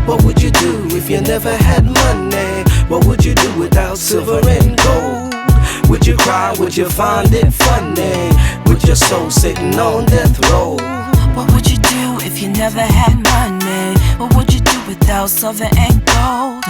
What would you do if you never had money? What would you do without silver and gold? Would you cry? Would you find it funny? With your soul sitting on death row? What would you do if you never had money? What would you do without silver and gold?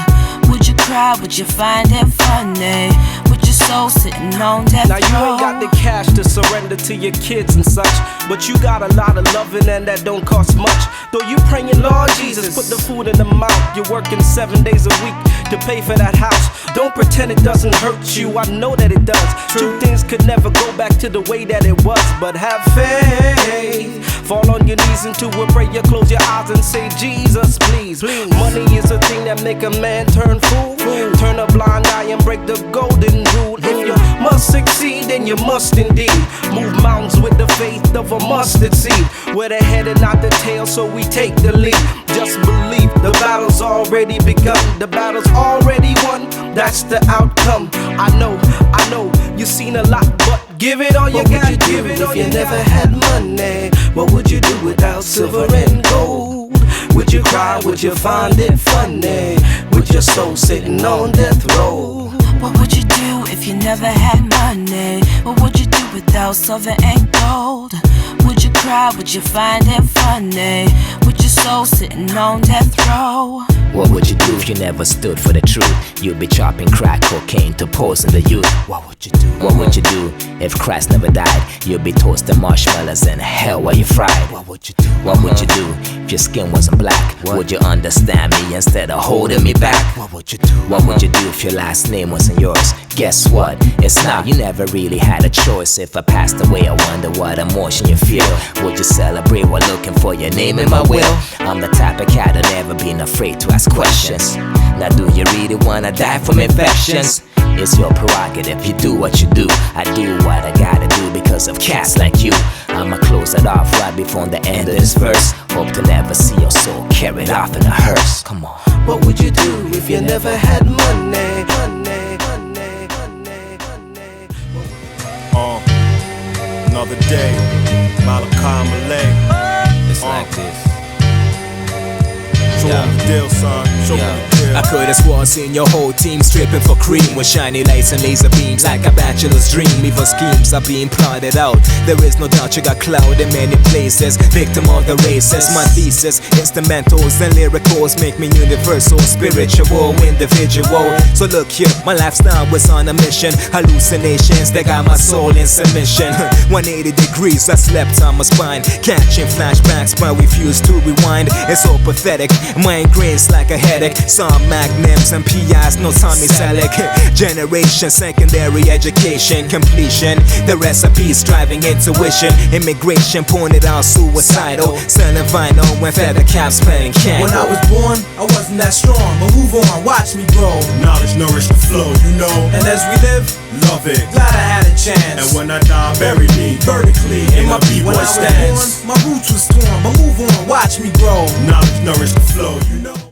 Would you cry? Would you find it funny? With your soul sitting on death row? Now you ain't got the cash to surrender to your kids and such, but you got a lot of loving and that don't cost much. Though you praying, Lord Jesus, put the food in the mouth. You're working 7 days a week to pay for that house. Don't pretend it doesn't hurt you, I know that it does. Two things could never go back to the way that it was, but have faith. Fall on your knees into a prayer, close your eyes and say, Jesus, please. Money is a thing that make a man turn fool. Turn a blind eye and break the golden rule. If you must succeed, then you must indeed move mountains with the faith of a mustard seed. We're the head and not the tail, so we take the lead. Just believe the battle's already begun. The battle's already won, that's the outcome. I know, you've seen a lot, but give it all you got. Give it all you never had money. What would you do without silver and gold? Would you cry? Would you find it funny? With your soul sitting on death row? What would you do if you never had money? What would you do without silver and gold? Would you cry? Would you find it funny? With your soul sitting on death row? What would you do if you never stood for the truth? You'd be chopping crack cocaine to pose in the youth. What would you do? What would you do if Christ never died? You'd be toasting marshmallows in hell while you fried. What would you do? What would you do if your skin wasn't black? Would you understand me instead of holding me back? What would you do? What would you do if your last name wasn't yours? Guess what? It's not. You never really had a choice. If I passed away, I wonder what emotion you feel. Would you celebrate while looking for your name in my will? I'm the type of cat that never been afraid to ask questions. Now do you really wanna die from infections? It's your prerogative, you do what you do. I do what I gotta do because of cats like you. I'ma close it off right before the end of this verse. Hope to never see your soul carried off in a hearse. Come on. What would you do if you never had money? Another day, Malachi Malay. It's like this. Show 'em the deal, son. Show 'em the deal. I could have sworn seen your whole team stripping for cream with shiny lights and laser beams like a bachelor's dream. Evil schemes are being plotted out. There is no doubt you got cloud in many places. Victim of the races. My thesis, instrumentals and lyricals make me universal, spiritual, individual. So look here, my lifestyle was on a mission. Hallucinations that got my soul in submission. 180 degrees, I slept on my spine, catching flashbacks but refuse to rewind. It's so pathetic. Migraines like a headache. Some magnums and PIs, no Tommy Selleck. Generation, secondary education, completion. The recipe's driving intuition. Immigration, pointed out suicidal. Selling vinyl when feather caps playing candle. When I was born, I wasn't that strong, but move on, watch me grow. Knowledge nourish the flow, you know. And as we live, love it. glad I had a chance. And when I die, bury me vertically in my B-boy When I was stance. born, my roots was torn, but move on, watch me grow. Knowledge nourish the flow, you know.